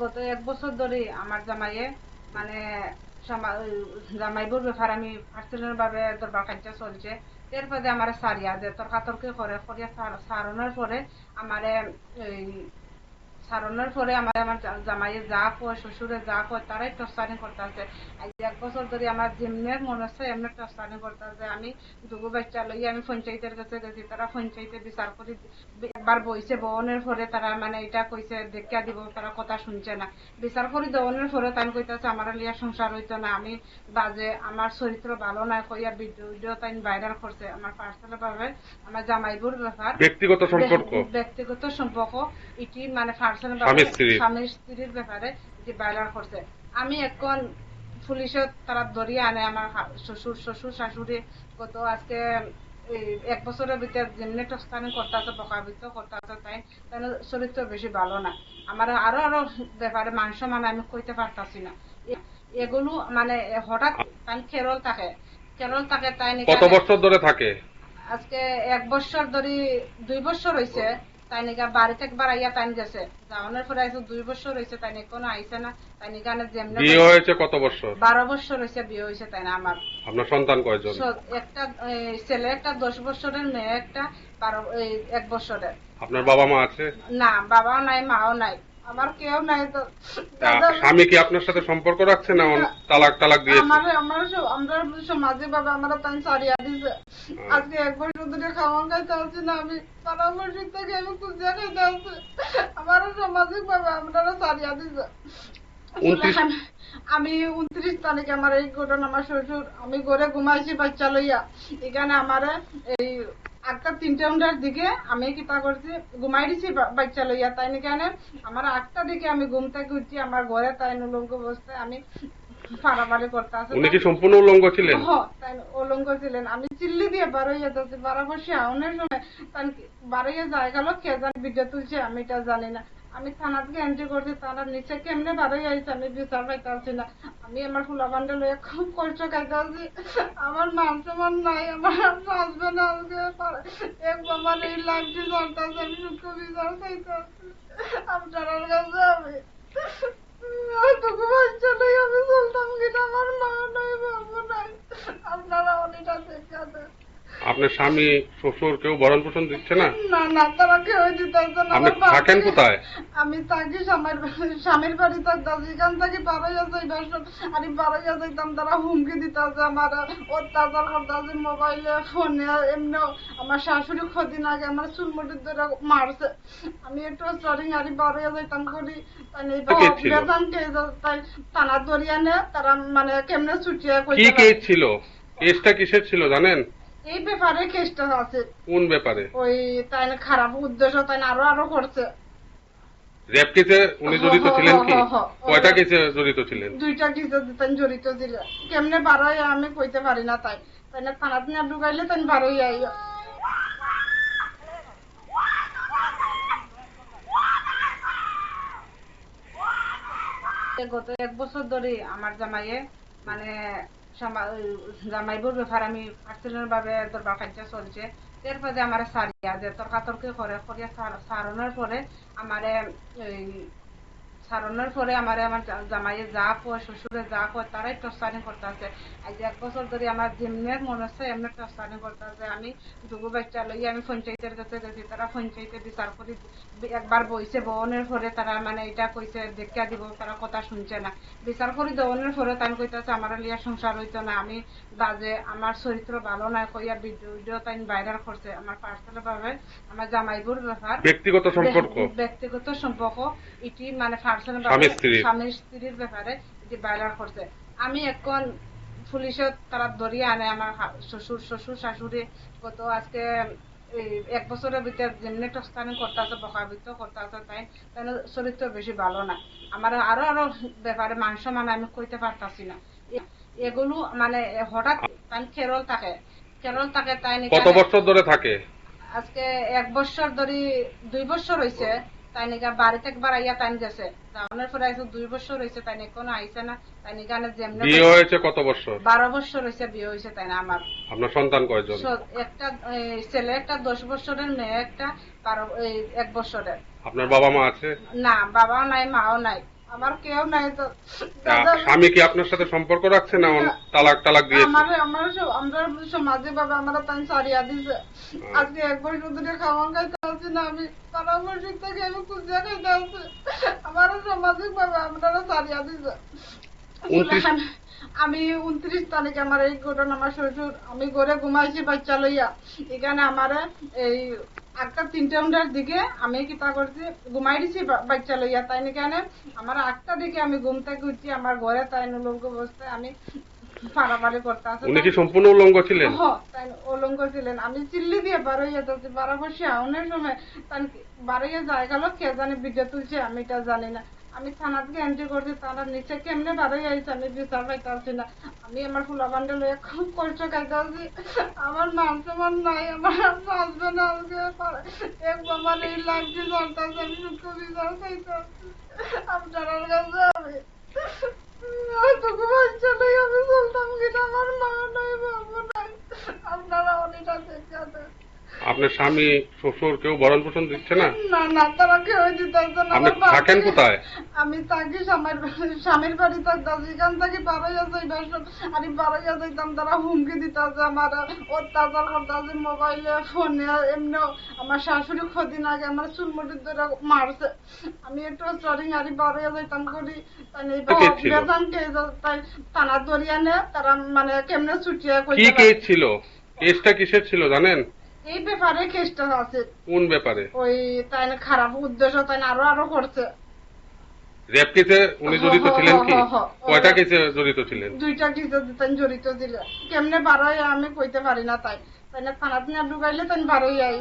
গত 1 বছর ধরে আমার জামাইয়ে মানে জামাইবুর ব্যাপার আমি পার্সোনাল ভাবে দরবার কাজটা চলছে। এরপরে আমার সারিয়া যে তর্কাতর্কি করে করিয়া সারানোর পরে আমারে এই সারানোর পরে আমার জামাইয়ে যা কয় শ্বশুরে যা কয় তারাই টর্চারিং করতেছে। আজ 1 বছর ধরে আমার যেমনি মনে হচ্ছে এমনি টর্চারিং করতেছে। আমি দুগু বাচ্চা লইয়া আমি পঞ্চায়েতের কাছে গেছি, তারা পঞ্চায়েতে বিচার করি একবার বইছে বহনের পরে তারা মানে এটা কইছে দেখা দিব, তারা কথা শুনছে না। বিচার করি দেওয়ানোর পরে তাই কইতেছে আমার লিয়া সংসার হইতো না, আমি বাজে, আমার চরিত্র ভালো না কইয়া ভিডিও তাই ভাইরাল করছে আমার পার্সোনাল ভাবে আমার জামাইবুর ব্যাপার ব্যক্তিগত সম্পর্ক এটি মানে পার্সোনাল ভাবে স্বামী স্ত্রীর ব্যাপারে এটি ভাইরাল করছে। আমি এখন পুলিশে তারা ধরিয়ে আনে আমার শ্বশুর শাশুড়ি কত আজকে এই 1 বছরের ভিতরে যেমনি টস্তানি করতে আছে প্রকাবিত করতে আছে তাই তাই চরিত্র বেশি ভালো না। আমার আরো ব্যাপারে মান সম্মান আমি কইতে পারতাছি না। এগুলো মানে হঠাৎ তাই কেরল থাকে তাই কত বছর ধরে থাকে? আজকে 1 বছর ধরে 2 বছর হয়েছে। তাই নিকা বাড়িতে একবার আইয়া তাই গেছে, যাওয়ানোর পরে আইসে 2 বছর হয়েছে, তাই এখনো আইসে না। তাই নিকানে যেমনি বিয়ে হয়েছে কত বছর? 12 বছর হয়েছে বিয়ে হয়েছে। তাই না আমার আপনার সন্তান কয়জন? একটা ছেলে একটা 10 বছরের, মেয়ে একটা 1 বছরের। আপনার বাবা মা আছে? না, বাবাও নাই মাও নাই, আমার কেউ নাই। তো স্বামী কি আপনার সাথে সম্পর্ক রাখছে না তালাক দিয়েছে? আমরা সমাজে বাবা আমরা তাই সারিয়া দিছে। আজকে 1 বছর ধরে খাওয়া খাইতে আসছি না, আমি পরামর্শ থেকে আমি খুঁজে খাইতে আসছি। আমার সামাজিক ভাবে আমরা সারিয়া দিছে। আমি 29 তারিখে আমার এই ঘটনা, আমার শ্বশুর আমি ঘরে ঘুমাইছি বাচ্চা লইয়া, এখানে আমার এই 8টা-3টার দিকে আমি কিতা করছি ঘুমাই দিছি বাচ্চা লইয়া। তাই এখানে আমার 8টার দিকে আমি ঘুম থেকে উঠছি, আমার ঘরে তাই উলঙ্গ অবস্থায় আমি ফাড়াফাড়ি করতে আছে। উনি কি সম্পূর্ণ উলঙ্গ ছিলেন? তাই উলঙ্গ ছিলেন। আমি চিল্লি দিয়ে বার হইয়া যাচ্ছি, বারাবসি আউনের সময় তাই বার হইয়া যায় গেল, কে জানি ভিডিও তুলছে আমি এটা জানি না। আমি থানা থেকে এন্ট্রি করছি, থানার নিচে কেমনে বার হয়ে আইছে আমি বিচার পাইতে পারছি না। আমি আমার ফুলা বান্ডে লইয়া খুব কষ্ট খাইতে আছি। আমার মান সম্মান নাই, আমার হাজবেন্ড আজকে আমার এই লাইফটি চলতেছে, আমি সুখ বিচার খাইতে আছি আপনার কাছে। আমি টুকু বাচ্চা লই আমি চলতাম কিনা, আমার মা নাই বাবু নাই, আপনারা অনেকটা দেখে দেন। আপনার স্বামী শ্বশুর কেউ ভরণ পোষণ দিচ্ছে না? না, তারা কেউ দিতেছে না। আপনি থাকেন কোথায়? আমি থাকি স্বামীর বাড়ি থাকতাছি, এখান থেকে বারো যাই আমি বারো যাইতাম, তারা হুমকি দিতেছে, আমার অত্যাচার করতেছে মোবাইলে ফোনে। এমনি আমার শাশুড়ি কদিন আগে আমার চুলমুটি ধরে মারছে। আমি একটু সরি আর বারো যাইতাম করি, বেতন তাই থানা ধরিয়া নে তারা মানে কেমনে ছুটিয়ে কি কেস ছিল? কেসটা কিসের ছিল জানেন? এই ব্যাপারে কেসটা আছে। কোন ব্যাপারে? ওই তাই খারাপ উদ্দেশ্য তাই আরো করছে। রেপ কেসে উনি জড়িত ছিলেন কি? কয়টা কেসে জড়িত ছিলেন? 2টা কেসে তাই জড়িত ছিল। কেমনে বারোই আমি কইতে পারি না। তাই তাই থানাতে না ঢুকাইলে তাই বারোই আই। গত 1 বছর ধরে আমার জামাইয়ে মানে জামাইবুর ব্যাপার আমি পার্সোনাল ভাবে দরবার কাজটা চলছে। এরপরে আমার সারিয়া যে তর্কাতর্কি করে করিয়া সারানোর পরে আমারে এই সারানোর পরে আমার জামাইয়ে যা কয় শ্বশুরে যা কয় তারাই টর্চারিং করতেছে। আজ 1 বছর ধরে আমার যেমনি মনে হচ্ছে এমনি টর্চারিং করতেছে। আমি দুগু বাচ্চা লইয়া আমি পঞ্চায়েতের কাছে গেছি, তারা পঞ্চায়েতে বিচার করি একবার বইছে বহনের পরে তারা মানে এটা কইছে দেখা দিব, তারা কথা শুনছে না। বিচার করি দেওয়ানোর পরে তাই কইতেছে আমার লিয়া সংসার হইতো না, আমি বাজে, আমার চরিত্র ভালো না কইয়া ভিডিও তাই ভাইরাল করছে আমার পার্সোনাল ভাবে আমার জামাইবুর ব্যাপার ব্যক্তিগত সম্পর্ক এটি মানে পার্সোনাল ভাবে স্বামী স্ত্রীর ব্যাপারে এটি ভাইরাল করছে। আমি এখন পুলিশে তারা ধরিয়ে আনে আমার শ্বশুর শাশুড়ি কত আজকে এই 1 বছরের ভিতরে যেমনি টস্তানি করতে আছে প্রকাবিত করতে আছে তাই তাই চরিত্র বেশি ভালো না। আমার আরো ব্যাপারে মান সম্মান আমি কইতে পারতাছি না। এগুলো মানে হঠাৎ তাই কেরল থাকে তাই কত বছর ধরে থাকে? আজকে 1 বছর ধরে 2 বছর হয়েছে। তাই নিকা বাড়িতে একবার আইয়া তাই গেছে, যাওয়ানোর পরে আইসে 2 বছর হয়েছে, তাই এখনো আইসে না। তাই নিকানে যেমনি বিয়ে হয়েছে কত বছর? 12 বছর হয়েছে বিয়ে হয়েছে। তাই না আমার আপনার সন্তান কয়জন? একটা ছেলে একটা 10 বছরের, মেয়ে একটা 1 বছরের। আপনার বাবা মা আছে? না, বাবাও নাই মাও নাই, আমার কেউ নাই তো স্বামী কি আপনার সাথে সম্পর্ক রাখছে না তালাক টালাক দিয়েছে? আমরা সমাজে বাবা আমরা তাই সারিয়া দিছে। আজকে 1 বছর ধরে খাওয়া খাইতে আছি না, আমি পরামর্শ থেকে আমি খুঁজে খাইতে আছি। আমার সামাজিক ভাবে আমরা সারিয়া দিছে। আমি 29 তারিখে আমার এই ঘটনা, আমার শ্বশুর, আমি ঘরে ঘুমাইছি বাচ্চা লইয়া, এখানে আমার এই 8টা-3টার দিকে আমি কিতা করছি, ঘুমাই দিছি বাচ্চা লইয়া, তাই এখানে আমার 8টার দিকে আমি ঘুম থেকে উঠছি, আমার ঘরে তাই উলঙ্গ অবস্থায় আমি পারাপারি করতে আসি। উনি কি সম্পূর্ণ উলঙ্গ ছিলেন? তাই উলঙ্গ ছিলেন। আমি চিল্লি দিয়ে বার হইয়া যাচ্ছি, বারাবসি আউনের সময় তাই বার হইয়া যায় গেল, কে জানি ভিডিও তুলছে আমি এটা জানি না। আমি থানা থেকে এন্ট্রি করছি, তারা নিচে কেমনে বার হয়ে আইছে আমি বিচার পাইতে আসি না। আমি আমার ফুলা বান্ডে লইয়া খুব কষ্ট খাইতে আছি। আমার মান সম্মান নাই, আমার হাজবেন্ড আজকে আমার এই লাগছে চলতেছে, আমি সুস্থ বিচার খাইতে আছি আপনার কাছে। আমি তোকে বাচ্চা নাই, আমি চলতাম কিনা, আমার মা নাই, বাবু নাই, আপনারা অনেকটা দেখে দেন। আপনার স্বামী শ্বশুর কেউ ভরণ পোষণ দিচ্ছে না? না না, তারা কেউ দিতেছে না। আপনি থাকেন কোথায়? আমি থাকি স্বামীর বাড়ি থাকতেছি, এখান থেকে বারোইয়া যাই বাসন, আমি বারোইয়া যাইতাম, তারা হুমকি দিতেছে, আমার অত্যাচার করতেছে, মোবাইলে ফোনে, এমনি আমার শাশুড়ি কদিন আগে আমার চুলমুটি ধরে মারছে। আমি একটু সরি আর বারোইয়া যাইতাম করি, বেতন খেয়ে তাই থানা ধরিয়া নে, তারা মানে কেমনে ছুটিয়া কি কেস ছিল? কেসটা কিসের ছিল জানেন? এই ব্যাপারে কেসটা আছে। কোন ব্যাপারে? ওই তাই খারাপ উদ্দেশ্য, তাই আরো করছে। রেপ কেসে উনি জড়িত ছিলেন কি? কয়টা কেসে জড়িত ছিলেন? 2টা কেসে তাই জড়িত ছিল। কেমনে বারোই আমি কইতে পারি না, তাই থানাত নিয়ে ঢুকাইলে তাই বারোই আই।